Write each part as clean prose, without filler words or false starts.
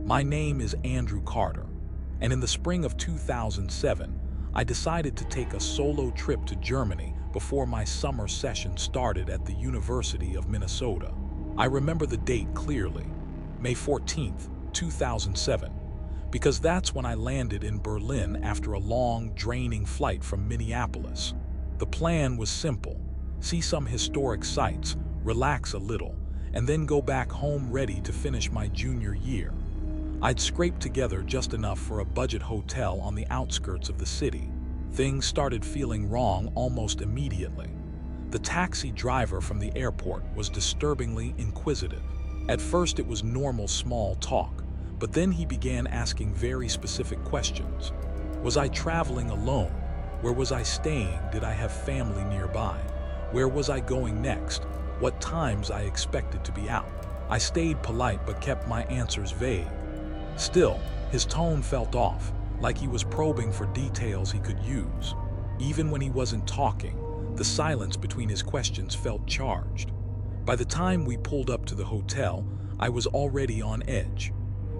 My name is Andrew Carter, and in the spring of 2007, I decided to take a solo trip to Germany before my summer session started at the University of Minnesota. I remember the date clearly, May 14th, 2007, because that's when I landed in Berlin after a long, draining flight from Minneapolis. The plan was simple: see some historic sites, relax a little, and then go back home ready to finish my junior year. I'd scraped together just enough for a budget hotel on the outskirts of the city. Things started feeling wrong almost immediately. The taxi driver from the airport was disturbingly inquisitive. At first it was normal small talk, but then he began asking very specific questions. Was I traveling alone? Where was I staying? Did I have family nearby? Where was I going next? What times I expected to be out? I stayed polite but kept my answers vague. Still, his tone felt off, like he was probing for details he could use. Even when he wasn't talking, the silence between his questions felt charged. By the time we pulled up to the hotel, I was already on edge.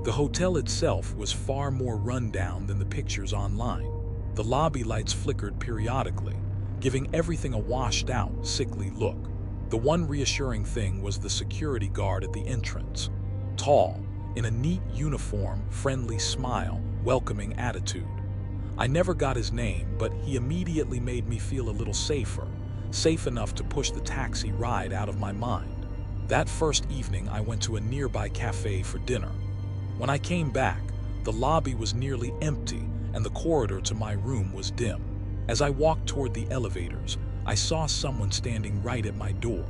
The hotel itself was far more rundown than the pictures online. The lobby lights flickered periodically, giving everything a washed-out, sickly look. The one reassuring thing was the security guard at the entrance. Tall, in a neat uniform, friendly smile, welcoming attitude. I never got his name, but he immediately made me feel a little safer, safe enough to push the taxi ride out of my mind. That first evening, I went to a nearby cafe for dinner. When I came back, the lobby was nearly empty and the corridor to my room was dim. As I walked toward the elevators, I saw someone standing right at my door.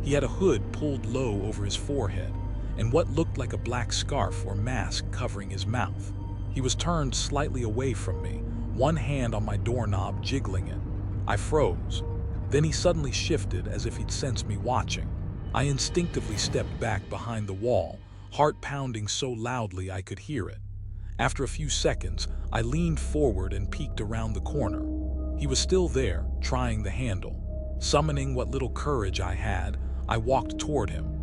He had a hood pulled low over his forehead and what looked like a black scarf or mask covering his mouth. He was turned slightly away from me, one hand on my doorknob jiggling it. I froze. Then he suddenly shifted as if he'd sensed me watching. I instinctively stepped back behind the wall, heart pounding so loudly I could hear it. After a few seconds, I leaned forward and peeked around the corner. He was still there, trying the handle. Summoning what little courage I had, I walked toward him.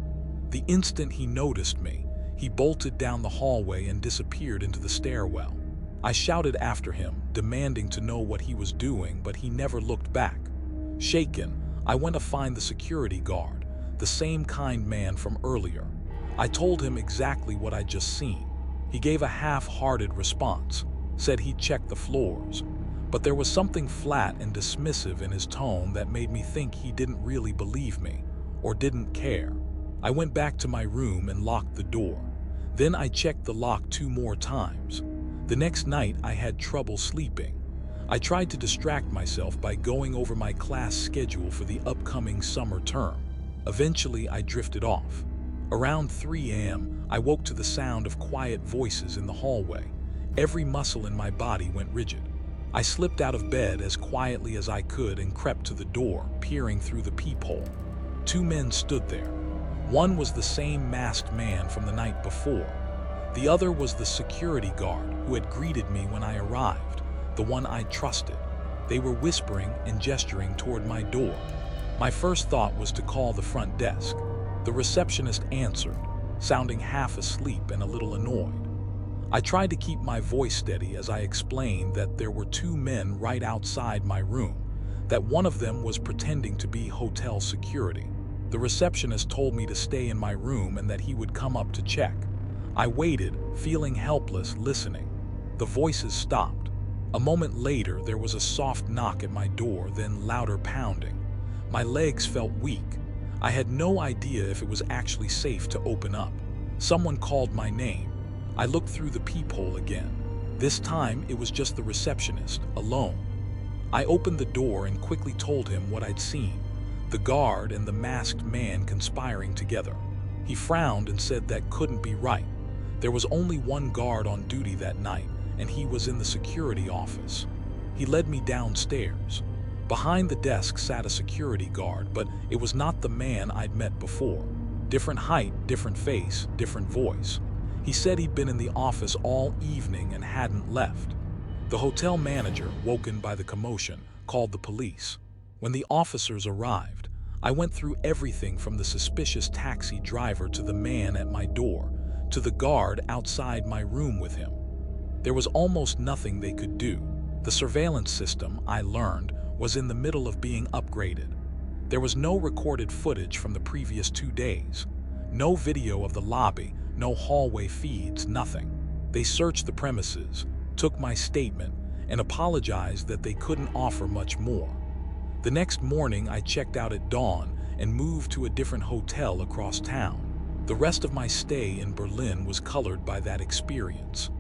The instant he noticed me, he bolted down the hallway and disappeared into the stairwell. I shouted after him, demanding to know what he was doing, but he never looked back. Shaken, I went to find the security guard, the same kind man from earlier. I told him exactly what I'd just seen. He gave a half-hearted response, said he'd check the floors, but there was something flat and dismissive in his tone that made me think he didn't really believe me, or didn't care. I went back to my room and locked the door. Then I checked the lock 2 more times. The next night I had trouble sleeping. I tried to distract myself by going over my class schedule for the upcoming summer term. Eventually I drifted off. Around 3 a.m., I woke to the sound of quiet voices in the hallway. Every muscle in my body went rigid. I slipped out of bed as quietly as I could and crept to the door, peering through the peephole. 2 men stood there. One was the same masked man from the night before. The other was the security guard who had greeted me when I arrived, the one I trusted. They were whispering and gesturing toward my door. My first thought was to call the front desk. The receptionist answered, sounding half asleep and a little annoyed. I tried to keep my voice steady as I explained that there were 2 men right outside my room, that one of them was pretending to be hotel security. The receptionist told me to stay in my room and that he would come up to check. I waited, feeling helpless, listening. The voices stopped. A moment later, there was a soft knock at my door, then louder pounding. My legs felt weak. I had no idea if it was actually safe to open up. Someone called my name. I looked through the peephole again. This time, it was just the receptionist, alone. I opened the door and quickly told him what I'd seen. The guard and the masked man conspiring together. He frowned and said that couldn't be right. There was only one guard on duty that night, and he was in the security office. He led me downstairs. Behind the desk sat a security guard, but it was not the man I'd met before. Different height, different face, different voice. He said he'd been in the office all evening and hadn't left. The hotel manager, woken by the commotion, called the police. When the officers arrived, I went through everything from the suspicious taxi driver to the man at my door, to the guard outside my room with him. There was almost nothing they could do. The surveillance system, I learned, was in the middle of being upgraded. There was no recorded footage from the previous 2 days. No video of the lobby, no hallway feeds, nothing. They searched the premises, took my statement, and apologized that they couldn't offer much more. The next morning, I checked out at dawn and moved to a different hotel across town. The rest of my stay in Berlin was colored by that experience.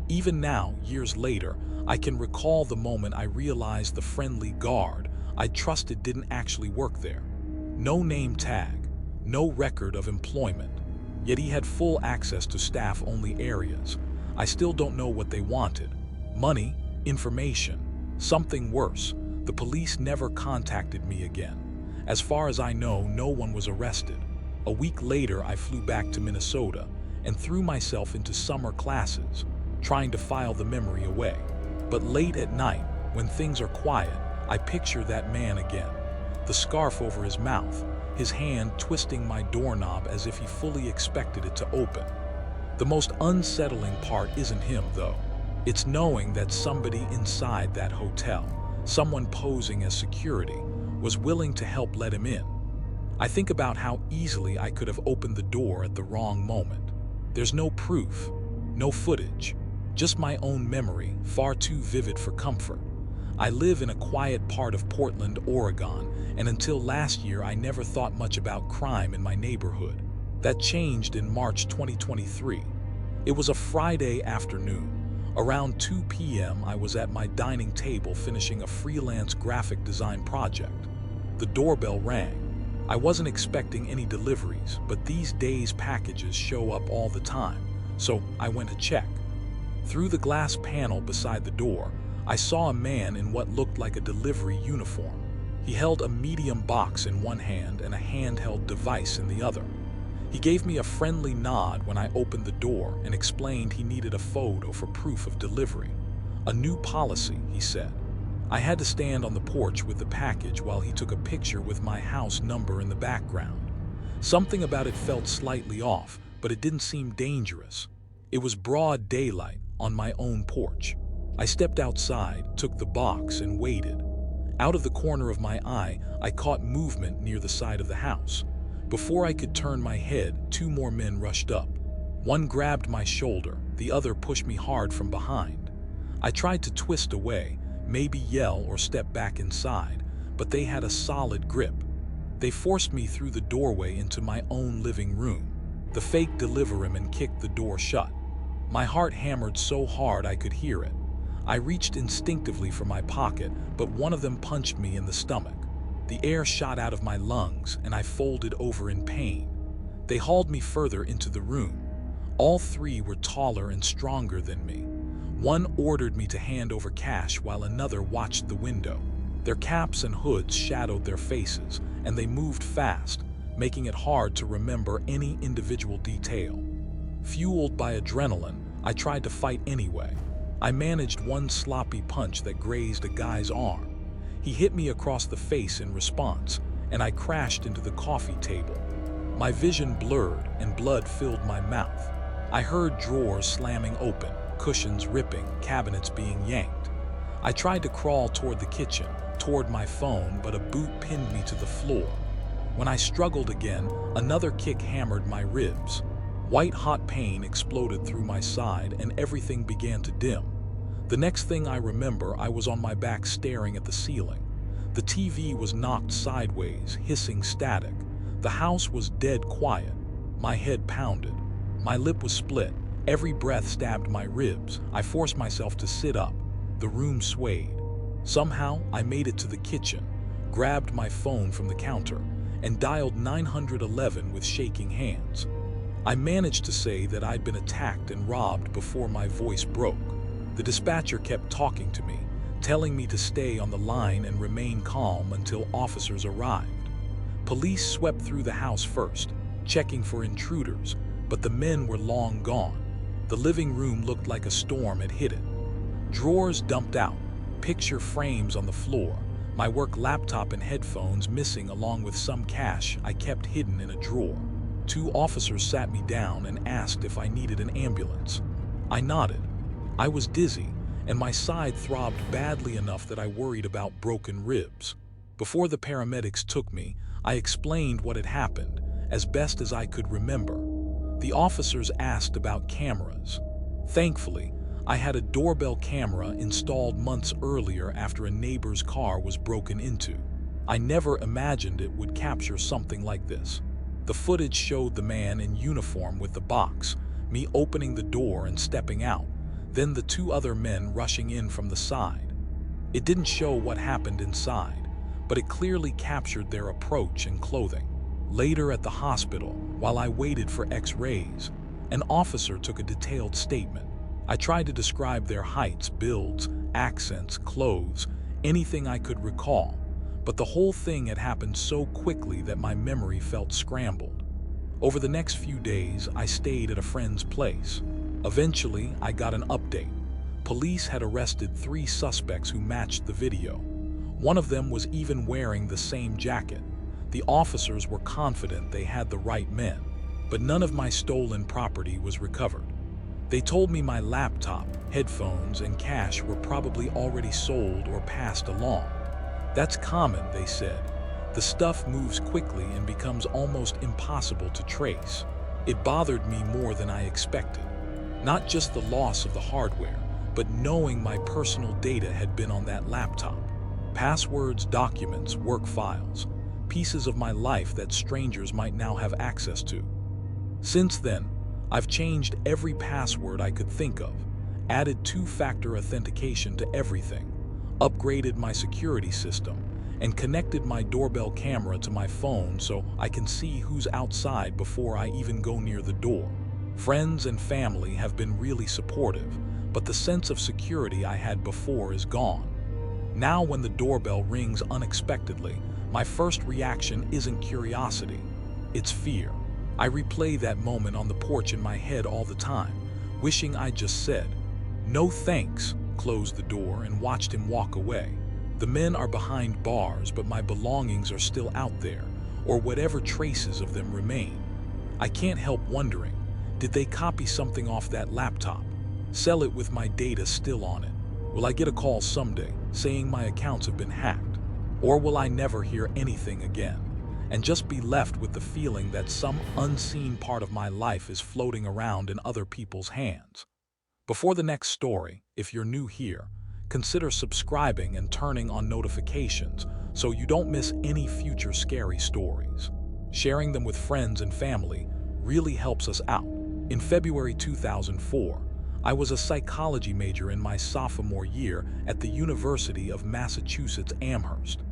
Even now, years later, I can recall the moment I realized the friendly guard I trusted didn't actually work there. No name tag, no record of employment, yet he had full access to staff-only areas. I still don't know what they wanted. Money, information, something worse. The police never contacted me again. As far as I know, no one was arrested. A week later, I flew back to Minnesota and threw myself into summer classes, trying to file the memory away. But late at night, when things are quiet, I picture that man again. The scarf over his mouth, his hand twisting my doorknob as if he fully expected it to open. The most unsettling part isn't him, though. It's knowing that somebody inside that hotel, someone posing as security, was willing to help let him in. I think about how easily I could have opened the door at the wrong moment. There's no proof, no footage, just my own memory, far too vivid for comfort. I live in a quiet part of Portland, Oregon, and until last year I never thought much about crime in my neighborhood. That changed in March 2023. It was a Friday afternoon. Around 2 p.m. I was at my dining table finishing a freelance graphic design project. The doorbell rang. I wasn't expecting any deliveries, but these days packages show up all the time, so I went to check. Through the glass panel beside the door, I saw a man in what looked like a delivery uniform. He held a medium box in one hand and a handheld device in the other. He gave me a friendly nod when I opened the door and explained he needed a photo for proof of delivery. A new policy, he said. I had to stand on the porch with the package while he took a picture with my house number in the background. Something about it felt slightly off, but it didn't seem dangerous. It was broad daylight on my own porch. I stepped outside, took the box, and waited. Out of the corner of my eye, I caught movement near the side of the house. Before I could turn my head, 2 more men rushed up. One grabbed my shoulder, the other pushed me hard from behind. I tried to twist away, maybe yell or step back inside, but they had a solid grip. They forced me through the doorway into my own living room. The fake deliveryman kicked the door shut. My heart hammered so hard I could hear it. I reached instinctively for my pocket, but one of them punched me in the stomach. The air shot out of my lungs, and I folded over in pain. They hauled me further into the room. All 3 were taller and stronger than me. One ordered me to hand over cash while another watched the window. Their caps and hoods shadowed their faces, and they moved fast, making it hard to remember any individual detail. Fueled by adrenaline, I tried to fight anyway. I managed one sloppy punch that grazed a guy's arm. He hit me across the face in response, and I crashed into the coffee table. My vision blurred and blood filled my mouth. I heard drawers slamming open, cushions ripping, cabinets being yanked. I tried to crawl toward the kitchen, toward my phone, but a boot pinned me to the floor. When I struggled again, another kick hammered my ribs. White-hot pain exploded through my side, and everything began to dim. The next thing I remember, I was on my back staring at the ceiling. The TV was knocked sideways, hissing static. The house was dead quiet. My head pounded. My lip was split. Every breath stabbed my ribs. I forced myself to sit up. The room swayed. Somehow, I made it to the kitchen, grabbed my phone from the counter, and dialed 911 with shaking hands. I managed to say that I'd been attacked and robbed before my voice broke. The dispatcher kept talking to me, telling me to stay on the line and remain calm until officers arrived. Police swept through the house first, checking for intruders, but the men were long gone. The living room looked like a storm had hit it. Drawers dumped out, picture frames on the floor, my work laptop and headphones missing along with some cash I kept hidden in a drawer. 2 officers sat me down and asked if I needed an ambulance. I nodded. I was dizzy, and my side throbbed badly enough that I worried about broken ribs. Before the paramedics took me, I explained what had happened, as best as I could remember. The officers asked about cameras. Thankfully, I had a doorbell camera installed months earlier after a neighbor's car was broken into. I never imagined it would capture something like this. The footage showed the man in uniform with the box, me opening the door and stepping out, then the 2 other men rushing in from the side. It didn't show what happened inside, but it clearly captured their approach and clothing. Later at the hospital, while I waited for X-rays, an officer took a detailed statement. I tried to describe their heights, builds, accents, clothes, anything I could recall, but the whole thing had happened so quickly that my memory felt scrambled. Over the next few days, I stayed at a friend's place. Eventually, I got an update. Police had arrested 3 suspects who matched the video. One of them was even wearing the same jacket. The officers were confident they had the right men, but none of my stolen property was recovered. They told me my laptop, headphones, and cash were probably already sold or passed along. That's common, they said. The stuff moves quickly and becomes almost impossible to trace. It bothered me more than I expected. Not just the loss of the hardware, but knowing my personal data had been on that laptop. Passwords, documents, work files, pieces of my life that strangers might now have access to. Since then, I've changed every password I could think of, added 2-factor authentication to everything, upgraded my security system, and connected my doorbell camera to my phone so I can see who's outside before I even go near the door. Friends and family have been really supportive, but the sense of security I had before is gone. Now when the doorbell rings unexpectedly, my first reaction isn't curiosity, it's fear. I replay that moment on the porch in my head all the time, wishing I just said, "No thanks," closed the door and watched him walk away. The men are behind bars, but my belongings are still out there, or whatever traces of them remain. I can't help wondering, did they copy something off that laptop? Sell it with my data still on it? Will I get a call someday saying my accounts have been hacked? Or will I never hear anything again, and just be left with the feeling that some unseen part of my life is floating around in other people's hands? Before the next story, if you're new here, consider subscribing and turning on notifications so you don't miss any future scary stories. Sharing them with friends and family really helps us out. In February 2004, I was a psychology major in my sophomore year at the University of Massachusetts Amherst.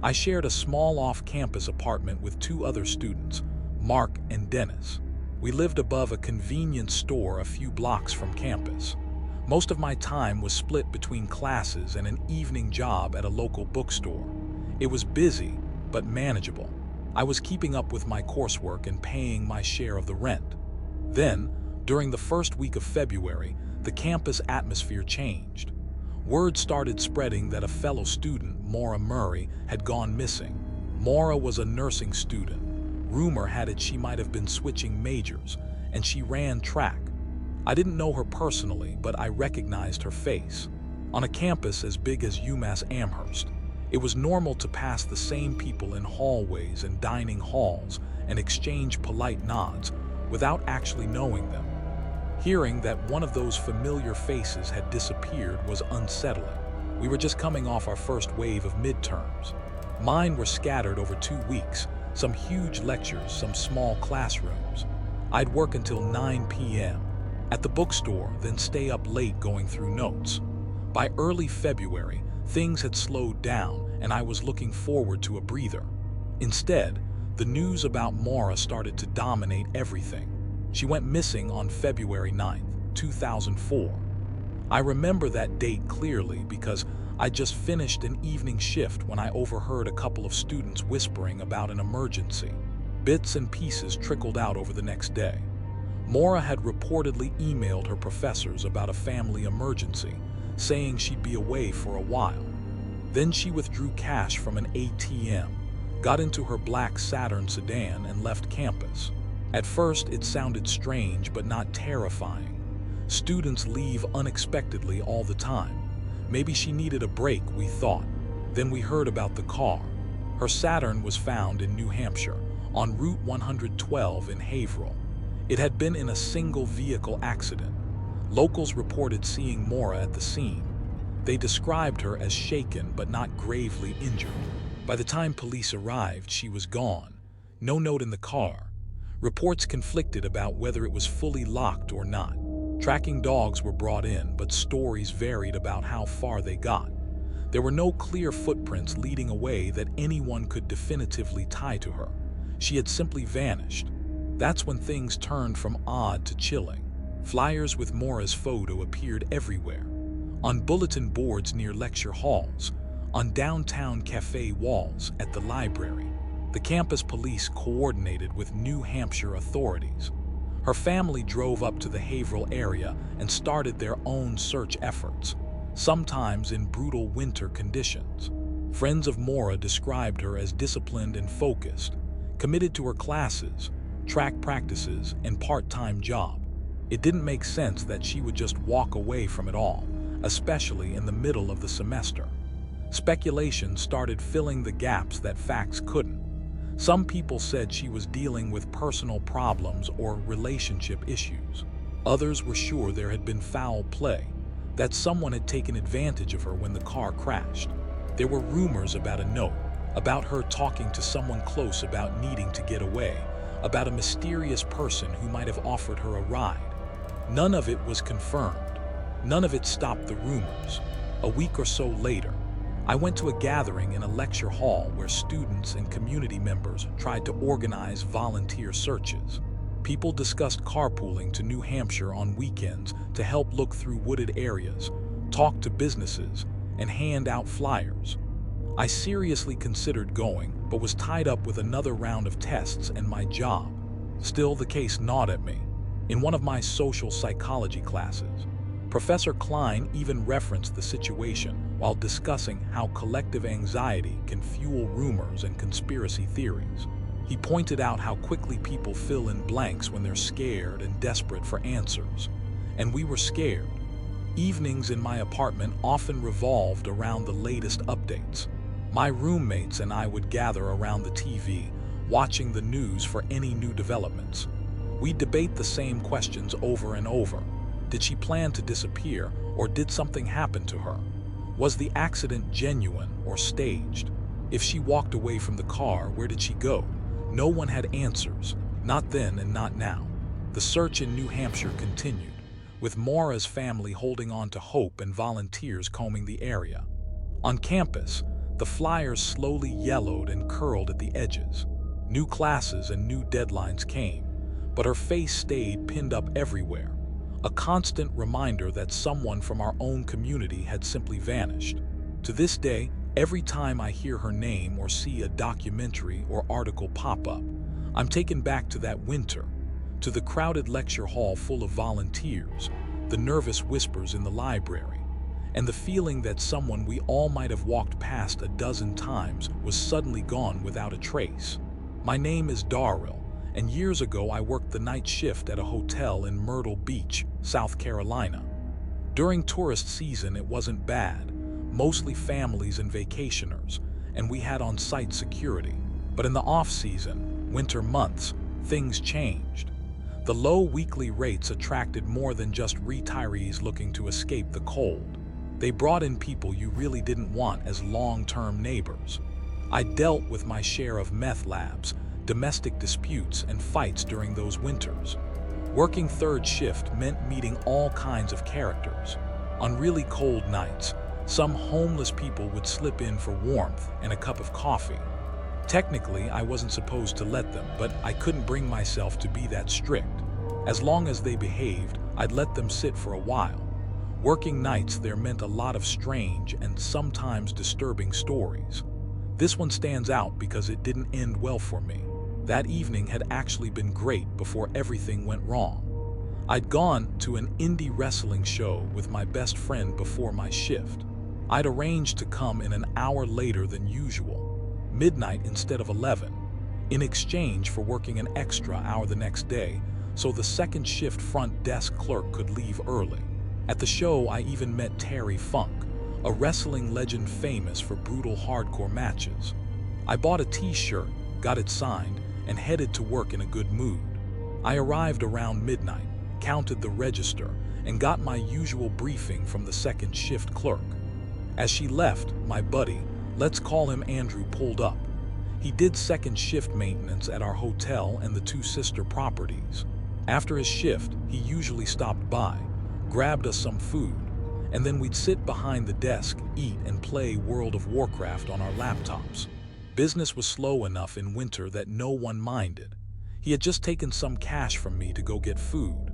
I shared a small off-campus apartment with 2 other students, Mark and Dennis. We lived above a convenience store a few blocks from campus. Most of my time was split between classes and an evening job at a local bookstore. It was busy, but manageable. I was keeping up with my coursework and paying my share of the rent. Then, during the first week of February, the campus atmosphere changed. Word started spreading that a fellow student, Maura Murray, had gone missing. Maura was a nursing student. Rumor had it she might have been switching majors, and she ran track. I didn't know her personally, but I recognized her face. On a campus as big as UMass Amherst, it was normal to pass the same people in hallways and dining halls and exchange polite nods without actually knowing them. Hearing that one of those familiar faces had disappeared was unsettling. We were just coming off our first wave of midterms. Mine were scattered over 2 weeks, some huge lectures, some small classrooms. I'd work until 9 p.m. at the bookstore, then stay up late going through notes. By early February, things had slowed down and I was looking forward to a breather. Instead, the news about Maura started to dominate everything. She went missing on February 9th, 2004. I remember that date clearly because I just finished an evening shift when I overheard a couple of students whispering about an emergency. Bits and pieces trickled out over the next day. Maura had reportedly emailed her professors about a family emergency, saying she'd be away for a while. Then she withdrew cash from an ATM, got into her black Saturn sedan, and left campus. At first, it sounded strange but not terrifying. Students leave unexpectedly all the time. Maybe she needed a break, we thought. Then we heard about the car. Her Saturn was found in New Hampshire, on Route 112 in Haverhill. It had been in a single vehicle accident. Locals reported seeing Maura at the scene. They described her as shaken but not gravely injured. By the time police arrived, she was gone. No note in the car. Reports conflicted about whether it was fully locked or not. Tracking dogs were brought in, but stories varied about how far they got. There were no clear footprints leading away that anyone could definitively tie to her. She had simply vanished. That's when things turned from odd to chilling. Flyers with Maura's photo appeared everywhere. On bulletin boards near lecture halls, on downtown cafe walls, at the library. The campus police coordinated with New Hampshire authorities. Her family drove up to the Haverhill area and started their own search efforts, sometimes in brutal winter conditions. Friends of Maura described her as disciplined and focused, committed to her classes, track practices, and part-time job. It didn't make sense that she would just walk away from it all, especially in the middle of the semester. Speculation started filling the gaps that facts couldn't. Some people said she was dealing with personal problems or relationship issues. Others were sure there had been foul play, that someone had taken advantage of her when the car crashed. There were rumors about a note, about her talking to someone close about needing to get away, about a mysterious person who might have offered her a ride. None of it was confirmed. None of it stopped the rumors. A week or so later, I went to a gathering in a lecture hall where students and community members tried to organize volunteer searches. People discussed carpooling to New Hampshire on weekends to help look through wooded areas, talk to businesses, and hand out flyers. I seriously considered going, but was tied up with another round of tests and my job. Still, the case gnawed at me. In one of my social psychology classes, Professor Klein even referenced the situation while discussing how collective anxiety can fuel rumors and conspiracy theories. He pointed out how quickly people fill in blanks when they're scared and desperate for answers. And we were scared. Evenings in my apartment often revolved around the latest updates. My roommates and I would gather around the TV, watching the news for any new developments. We'd debate the same questions over and over. Did she plan to disappear, or did something happen to her? Was the accident genuine or staged? If she walked away from the car, where did she go? No one had answers, not then and not now. The search in New Hampshire continued, with Maura's family holding on to hope and volunteers combing the area. On campus, the flyers slowly yellowed and curled at the edges. New classes and new deadlines came, but her face stayed pinned up everywhere. A constant reminder that someone from our own community had simply vanished. To this day, every time I hear her name or see a documentary or article pop up, I'm taken back to that winter, to the crowded lecture hall full of volunteers, the nervous whispers in the library, and the feeling that someone we all might have walked past a dozen times was suddenly gone without a trace. My name is Darryl, and years ago I worked the night shift at a hotel in Myrtle Beach, South Carolina. During tourist season, it wasn't bad, mostly families and vacationers, and we had on-site security. But in the off-season, winter months, things changed. The low weekly rates attracted more than just retirees looking to escape the cold. They brought in people you really didn't want as long-term neighbors. I dealt with my share of meth labs, domestic disputes, and fights during those winters. Working third shift meant meeting all kinds of characters. On really cold nights, some homeless people would slip in for warmth and a cup of coffee. Technically, I wasn't supposed to let them, but I couldn't bring myself to be that strict. As long as they behaved, I'd let them sit for a while. Working nights there meant a lot of strange and sometimes disturbing stories. This one stands out because it didn't end well for me. That evening had actually been great before everything went wrong. I'd gone to an indie wrestling show with my best friend before my shift. I'd arranged to come in an hour later than usual, midnight instead of 11. in exchange for working an extra hour the next day so the second shift front desk clerk could leave early. At the show, I even met Terry Funk, a wrestling legend famous for brutal hardcore matches. I bought a t-shirt, got it signed, and headed to work in a good mood. I arrived around midnight, counted the register, and got my usual briefing from the second shift clerk. As she left, my buddy, let's call him Andrew, pulled up. He did second shift maintenance at our hotel and the two sister properties. After his shift, he usually stopped by, grabbed us some food, and then we'd sit behind the desk, eat, and play World of Warcraft on our laptops. Business was slow enough in winter that no one minded. He had just taken some cash from me to go get food.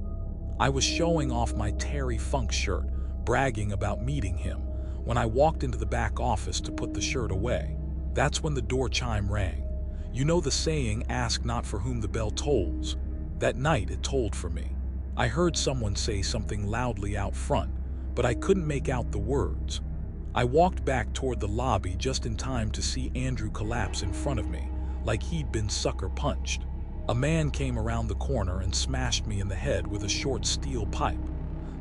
I was showing off my Terry Funk shirt, bragging about meeting him, when I walked into the back office to put the shirt away. That's when the door chime rang. You know the saying, ask not for whom the bell tolls. That night it tolled for me. I heard someone say something loudly out front, but I couldn't make out the words. I walked back toward the lobby just in time to see Andrew collapse in front of me, like he'd been sucker punched. A man came around the corner and smashed me in the head with a short steel pipe.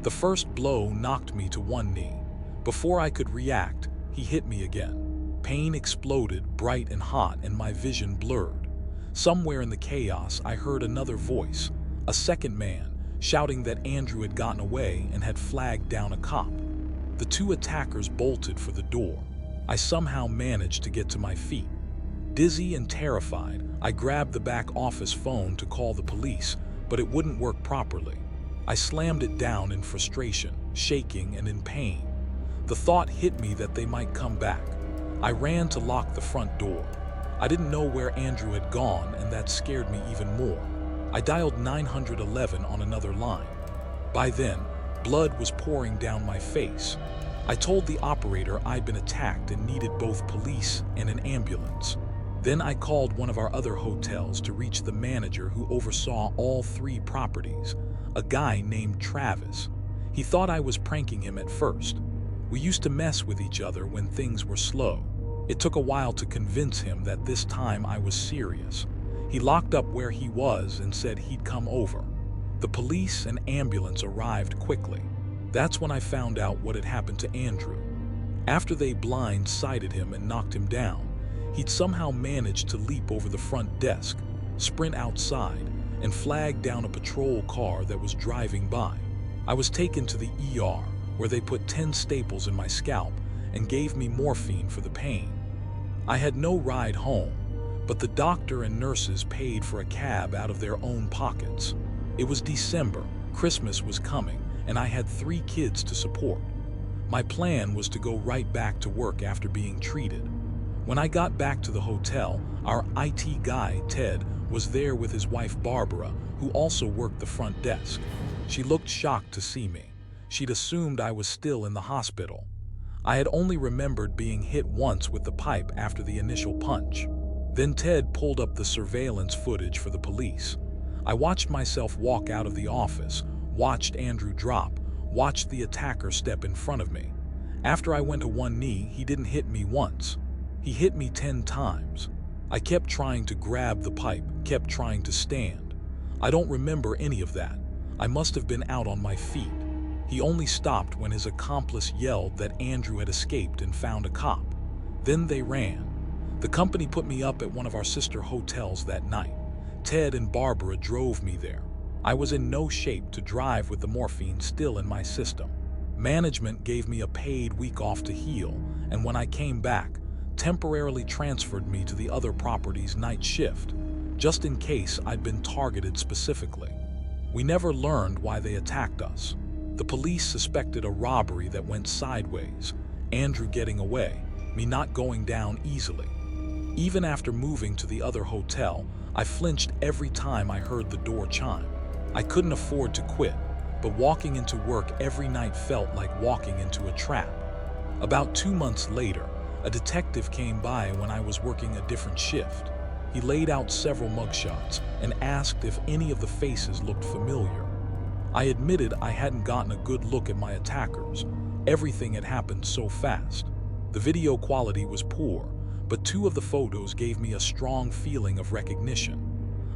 The first blow knocked me to one knee. Before I could react, he hit me again. Pain exploded, bright and hot, and my vision blurred. Somewhere in the chaos, I heard another voice, a second man, shouting that Andrew had gotten away and had flagged down a cop. The two attackers bolted for the door. I somehow managed to get to my feet. Dizzy and terrified, I grabbed the back office phone to call the police, but it wouldn't work properly. I slammed it down in frustration, shaking and in pain. The thought hit me that they might come back. I ran to lock the front door. I didn't know where Andrew had gone, and that scared me even more. I dialed 911 on another line. By then, blood was pouring down my face. I told the operator I'd been attacked and needed both police and an ambulance. Then I called one of our other hotels to reach the manager who oversaw all three properties, a guy named Travis. He thought I was pranking him at first. We used to mess with each other when things were slow. It took a while to convince him that this time I was serious. He locked up where he was and said he'd come over. The police and ambulance arrived quickly. That's when I found out what had happened to Andrew. After they blindsided him and knocked him down, he'd somehow managed to leap over the front desk, sprint outside, and flag down a patrol car that was driving by. I was taken to the ER, where they put 10 staples in my scalp and gave me morphine for the pain. I had no ride home, but the doctor and nurses paid for a cab out of their own pockets. It was December, Christmas was coming, and I had 3 kids to support. My plan was to go right back to work after being treated. When I got back to the hotel, our IT guy, Ted, was there with his wife Barbara, who also worked the front desk. She looked shocked to see me. She'd assumed I was still in the hospital. I had only remembered being hit once with the pipe after the initial punch. Then Ted pulled up the surveillance footage for the police. I watched myself walk out of the office, watched Andrew drop, watched the attacker step in front of me. After I went to one knee, he didn't hit me once. He hit me 10 times. I kept trying to grab the pipe, kept trying to stand. I don't remember any of that. I must have been out on my feet. He only stopped when his accomplice yelled that Andrew had escaped and found a cop. Then they ran. The company put me up at one of our sister hotels that night. Ted and Barbara drove me there. I was in no shape to drive with the morphine still in my system. Management gave me a paid week off to heal, and when I came back, temporarily transferred me to the other property's night shift, just in case I'd been targeted specifically. We never learned why they attacked us. The police suspected a robbery that went sideways, Andrew getting away, me not going down easily. Even after moving to the other hotel, I flinched every time I heard the door chime. I couldn't afford to quit, but walking into work every night felt like walking into a trap. About 2 months later, a detective came by when I was working a different shift. He laid out several mugshots and asked if any of the faces looked familiar. I admitted I hadn't gotten a good look at my attackers. Everything had happened so fast. The video quality was poor, but two of the photos gave me a strong feeling of recognition.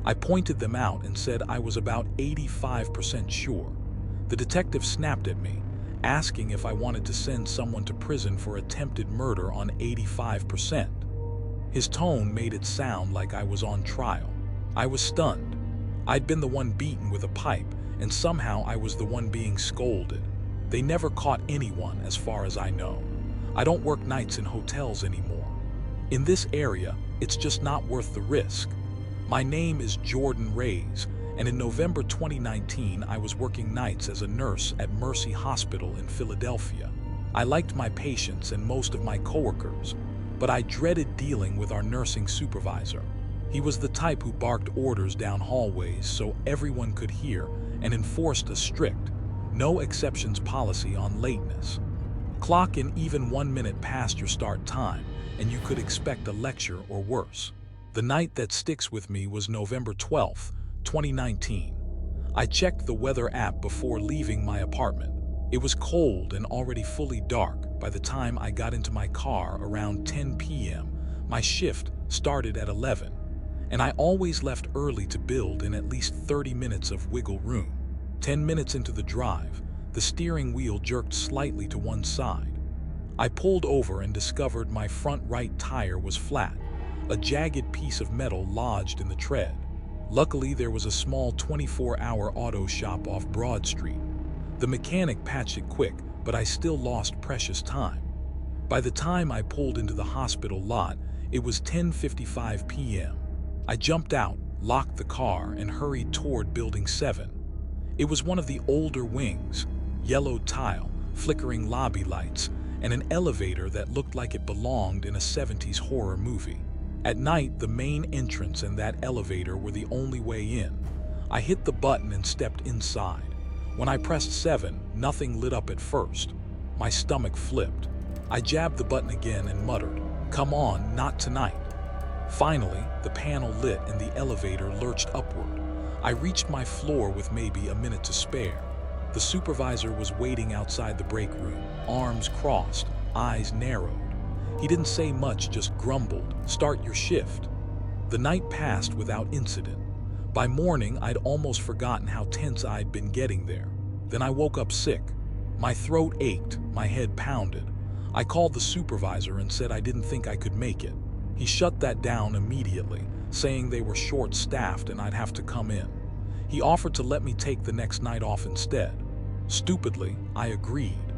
I pointed them out and said I was about 85% sure. The detective snapped at me, asking if I wanted to send someone to prison for attempted murder on 85%. His tone made it sound like I was on trial. I was stunned. I'd been the one beaten with a pipe, and somehow I was the one being scolded. They never caught anyone, as far as I know. I don't work nights in hotels anymore. In this area, it's just not worth the risk. My name is Jordan Reyes, and in November 2019, I was working nights as a nurse at Mercy Hospital in Philadelphia. I liked my patients and most of my coworkers, but I dreaded dealing with our nursing supervisor. He was the type who barked orders down hallways so everyone could hear and enforced a strict, no exceptions policy on lateness. Clock in even 1 minute past your start time, and you could expect a lecture or worse. The night that sticks with me was November 12th, 2019. I checked the weather app before leaving my apartment. It was cold and already fully dark by the time I got into my car around 10 p.m. My shift started at 11, and I always left early to build in at least 30 minutes of wiggle room. 10 minutes into the drive, the steering wheel jerked slightly to one side. I pulled over and discovered my front right tire was flat, a jagged piece of metal lodged in the tread. Luckily, there was a small 24-hour auto shop off Broad Street. The mechanic patched it quick, but I still lost precious time. By the time I pulled into the hospital lot, it was 10:55 p.m. I jumped out, locked the car, and hurried toward Building 7. It was one of the older wings, yellow tile, flickering lobby lights, and an elevator that looked like it belonged in a 70s horror movie. At night, the main entrance and that elevator were the only way in. I hit the button and stepped inside. When I pressed 7, nothing lit up at first. My stomach flipped. I jabbed the button again and muttered, "Come on, not tonight." Finally, the panel lit and the elevator lurched upward. I reached my floor with maybe a minute to spare. The supervisor was waiting outside the break room, arms crossed, eyes narrowed. He didn't say much, just grumbled, "Start your shift." The night passed without incident. By morning, I'd almost forgotten how tense I'd been getting there. Then I woke up sick. My throat ached, my head pounded. I called the supervisor and said I didn't think I could make it. He shut that down immediately, saying they were short-staffed and I'd have to come in. He offered to let me take the next night off instead. Stupidly, I agreed.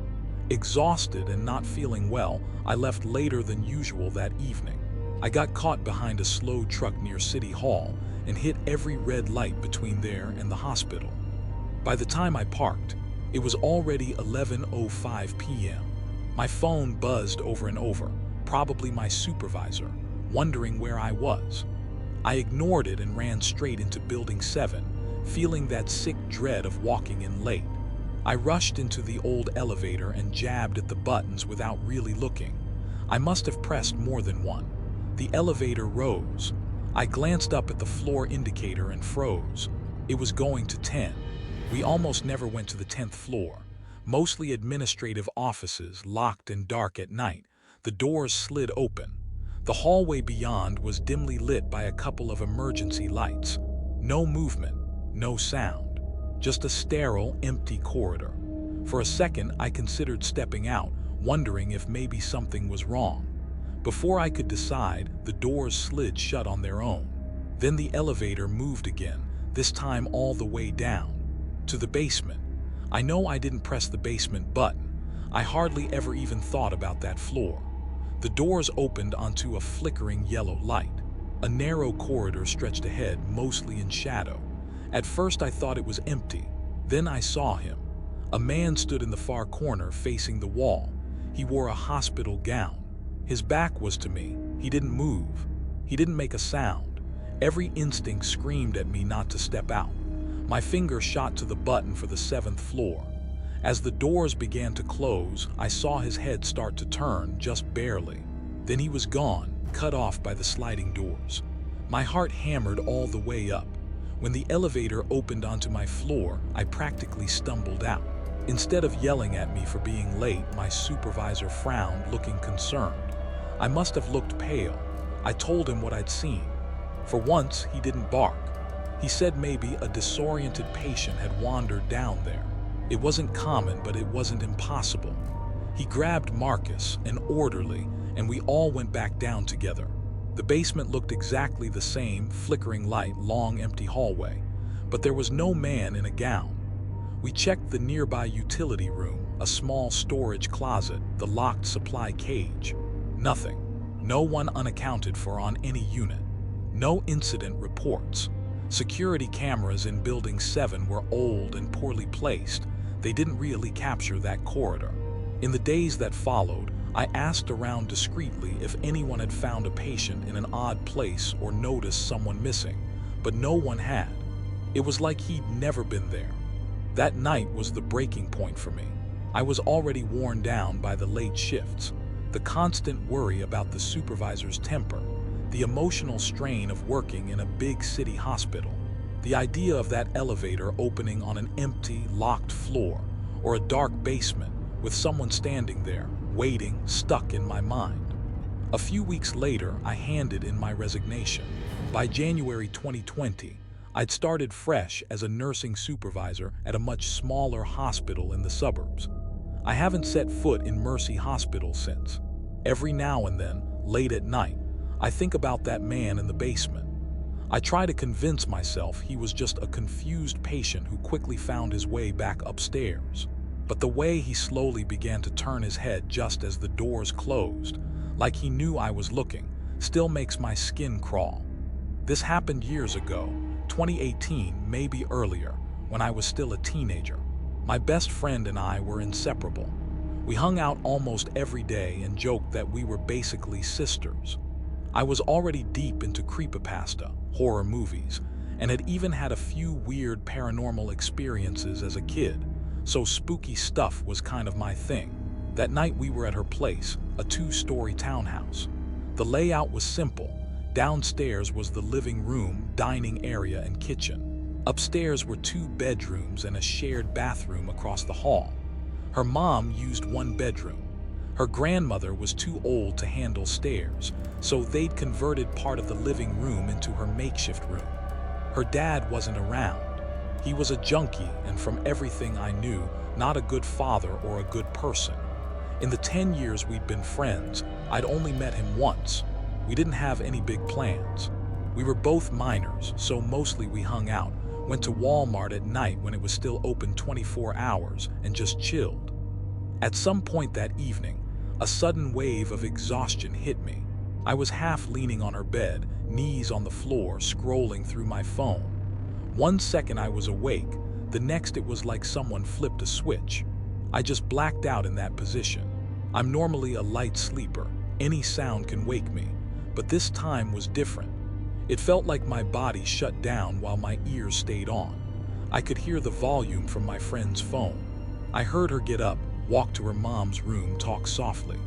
Exhausted and not feeling well, I left later than usual that evening. I got caught behind a slow truck near City Hall and hit every red light between there and the hospital. By the time I parked, it was already 11:05 p.m. My phone buzzed over and over, probably my supervisor, wondering where I was. I ignored it and ran straight into Building 7, feeling that sick dread of walking in late. I rushed into the old elevator and jabbed at the buttons without really looking. I must have pressed more than one. The elevator rose. I glanced up at the floor indicator and froze. It was going to 10. We almost never went to the 10th floor. Mostly administrative offices, locked and dark at night. The doors slid open. The hallway beyond was dimly lit by a couple of emergency lights. No movement, no sound. Just a sterile, empty corridor. For a second, I considered stepping out, wondering if maybe something was wrong. Before I could decide, the doors slid shut on their own. Then the elevator moved again, this time all the way down, to the basement. I know I didn't press the basement button. I hardly ever even thought about that floor. The doors opened onto a flickering yellow light. A narrow corridor stretched ahead, mostly in shadow. At first I thought it was empty. Then I saw him. A man stood in the far corner facing the wall. He wore a hospital gown. His back was to me. He didn't move. He didn't make a sound. Every instinct screamed at me not to step out. My finger shot to the button for the 7th floor. As the doors began to close, I saw his head start to turn, just barely. Then he was gone, cut off by the sliding doors. My heart hammered all the way up. When the elevator opened onto my floor, I practically stumbled out. Instead of yelling at me for being late, my supervisor frowned, looking concerned. I must have looked pale. I told him what I'd seen. For once, he didn't bark. He said maybe a disoriented patient had wandered down there. It wasn't common, but it wasn't impossible. He grabbed Marcus, an orderly, and we all went back down together. The basement looked exactly the same, flickering light, long empty hallway, but there was no man in a gown. We checked the nearby utility room, a small storage closet, the locked supply cage. Nothing. No one unaccounted for on any unit. No incident reports. Security cameras in Building 7 were old and poorly placed. They didn't really capture that corridor. In the days that followed, I asked around discreetly if anyone had found a patient in an odd place or noticed someone missing, but no one had. It was like he'd never been there. That night was the breaking point for me. I was already worn down by the late shifts, the constant worry about the supervisor's temper, the emotional strain of working in a big city hospital, the idea of that elevator opening on an empty, locked floor, or a dark basement with someone standing there, waiting, stuck in my mind. A few weeks later, I handed in my resignation. By January 2020, I'd started fresh as a nursing supervisor at a much smaller hospital in the suburbs. I haven't set foot in Mercy Hospital since. Every now and then, late at night, I think about that man in the basement. I try to convince myself he was just a confused patient who quickly found his way back upstairs. But the way he slowly began to turn his head just as the doors closed, like he knew I was looking, still makes my skin crawl. This happened years ago, 2018, maybe earlier, when I was still a teenager. My best friend and I were inseparable. We hung out almost every day and joked that we were basically sisters. I was already deep into creepypasta, horror movies, and had even had a few weird paranormal experiences as a kid, so spooky stuff was kind of my thing. That night we were at her place, a 2-story townhouse. The layout was simple. Downstairs was the living room, dining area, and kitchen. Upstairs were 2 bedrooms and a shared bathroom across the hall. Her mom used 1 bedroom. Her grandmother was too old to handle stairs, so they'd converted part of the living room into her makeshift room. Her dad wasn't around. He was a junkie, and from everything I knew, not a good father or a good person. In the 10 years we'd been friends, I'd only met him once. We didn't have any big plans. We were both minors, so mostly we hung out, went to Walmart at night when it was still open 24 hours, and just chilled. At some point that evening, a sudden wave of exhaustion hit me. I was half leaning on her bed, knees on the floor, scrolling through my phone. One second I was awake, the next it was like someone flipped a switch. I just blacked out in that position. I'm normally a light sleeper. Any sound can wake me, but this time was different. It felt like my body shut down while my ears stayed on. I could hear the volume from my friend's phone. I heard her get up, walk to her mom's room, talk softly.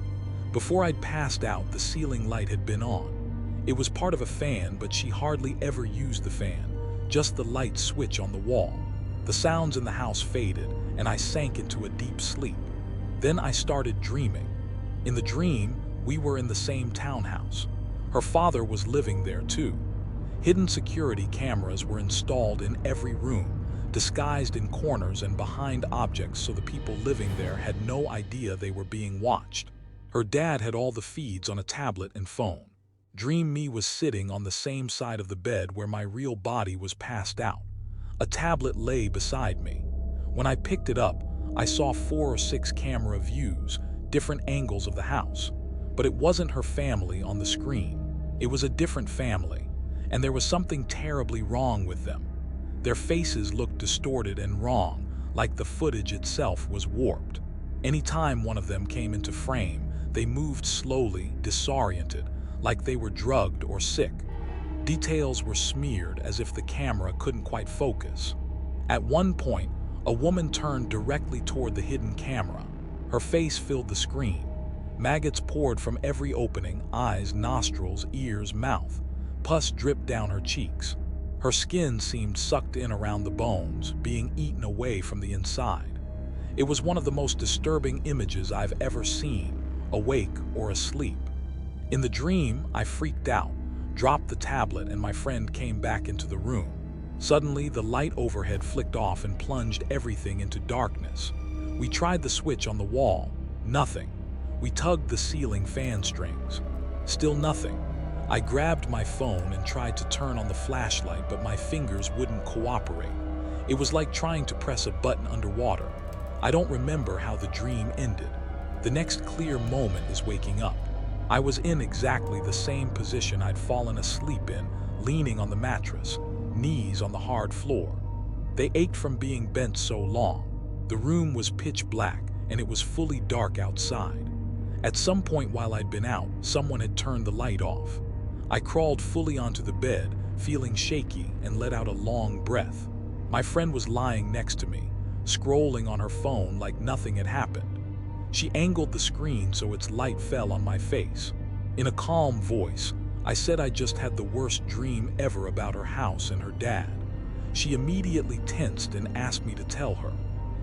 Before I'd passed out, the ceiling light had been on. It was part of a fan, but she hardly ever used the fan, just the light switch on the wall. The sounds in the house faded, and I sank into a deep sleep. Then I started dreaming. In the dream, we were in the same townhouse. Her father was living there too. Hidden security cameras were installed in every room, disguised in corners and behind objects so the people living there had no idea they were being watched. Her dad had all the feeds on a tablet and phone. Dream me was sitting on the same side of the bed where my real body was passed out. A tablet lay beside me. When I picked it up, I saw 4 or 6 camera views, different angles of the house. But it wasn't her family on the screen. It was a different family, and there was something terribly wrong with them. Their faces looked distorted and wrong, like the footage itself was warped. Anytime one of them came into frame, they moved slowly, disoriented, like they were drugged or sick. Details were smeared as if the camera couldn't quite focus. At one point, a woman turned directly toward the hidden camera. Her face filled the screen. Maggots poured from every opening, eyes, nostrils, ears, mouth. Pus dripped down her cheeks. Her skin seemed sucked in around the bones, being eaten away from the inside. It was one of the most disturbing images I've ever seen, awake or asleep. In the dream, I freaked out, dropped the tablet, and my friend came back into the room. Suddenly, the light overhead flicked off and plunged everything into darkness. We tried the switch on the wall. Nothing. We tugged the ceiling fan strings. Still nothing. I grabbed my phone and tried to turn on the flashlight, but my fingers wouldn't cooperate. It was like trying to press a button underwater. I don't remember how the dream ended. The next clear moment is waking up. I was in exactly the same position I'd fallen asleep in, leaning on the mattress, knees on the hard floor. They ached from being bent so long. The room was pitch black, and it was fully dark outside. At some point while I'd been out, someone had turned the light off. I crawled fully onto the bed, feeling shaky, and let out a long breath. My friend was lying next to me, scrolling on her phone like nothing had happened. She angled the screen so its light fell on my face. In a calm voice, I said I just had the worst dream ever about her house and her dad. She immediately tensed and asked me to tell her.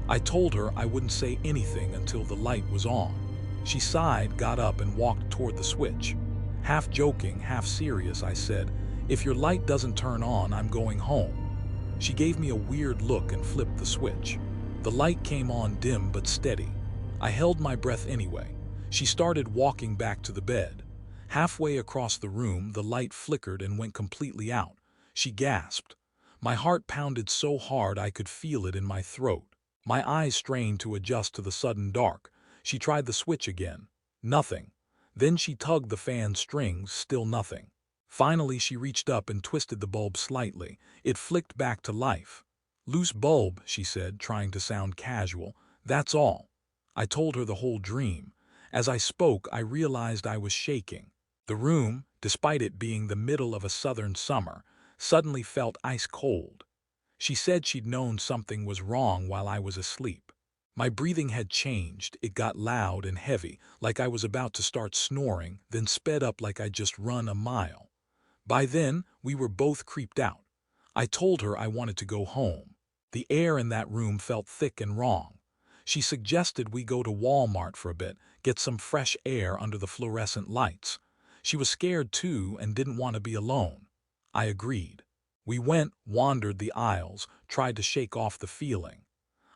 I told her I wouldn't say anything until the light was on. She sighed, got up, and walked toward the switch. Half joking, half serious, I said, "If your light doesn't turn on, I'm going home." She gave me a weird look and flipped the switch. The light came on, dim but steady. I held my breath anyway. She started walking back to the bed. Halfway across the room, the light flickered and went completely out. She gasped. My heart pounded so hard I could feel it in my throat. My eyes strained to adjust to the sudden dark. She tried the switch again. Nothing. Then she tugged the fan strings, still nothing. Finally, she reached up and twisted the bulb slightly. It flicked back to life. "Loose bulb," she said, trying to sound casual. "That's all." I told her the whole dream. As I spoke, I realized I was shaking. The room, despite it being the middle of a southern summer, suddenly felt ice cold. She said she'd known something was wrong while I was asleep. My breathing had changed. It got loud and heavy, like I was about to start snoring, then sped up like I'd just run a mile. By then, we were both creeped out. I told her I wanted to go home. The air in that room felt thick and wrong. She suggested we go to Walmart for a bit, get some fresh air under the fluorescent lights. She was scared too and didn't want to be alone. I agreed. We went, wandered the aisles, tried to shake off the feeling.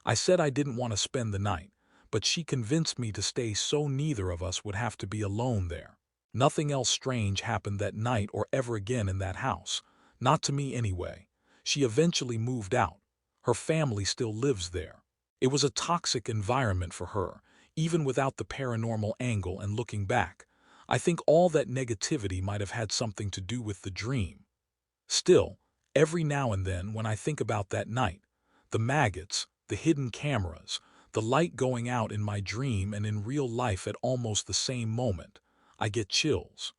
I said I didn't want to spend the night, but she convinced me to stay so neither of us would have to be alone there. Nothing else strange happened that night or ever again in that house. Not to me anyway. She eventually moved out. Her family still lives there. It was a toxic environment for her, even without the paranormal angle, and looking back, I think all that negativity might have had something to do with the dream. Still, every now and then when I think about that night, the maggots, the hidden cameras, the light going out in my dream and in real life at almost the same moment, I get chills.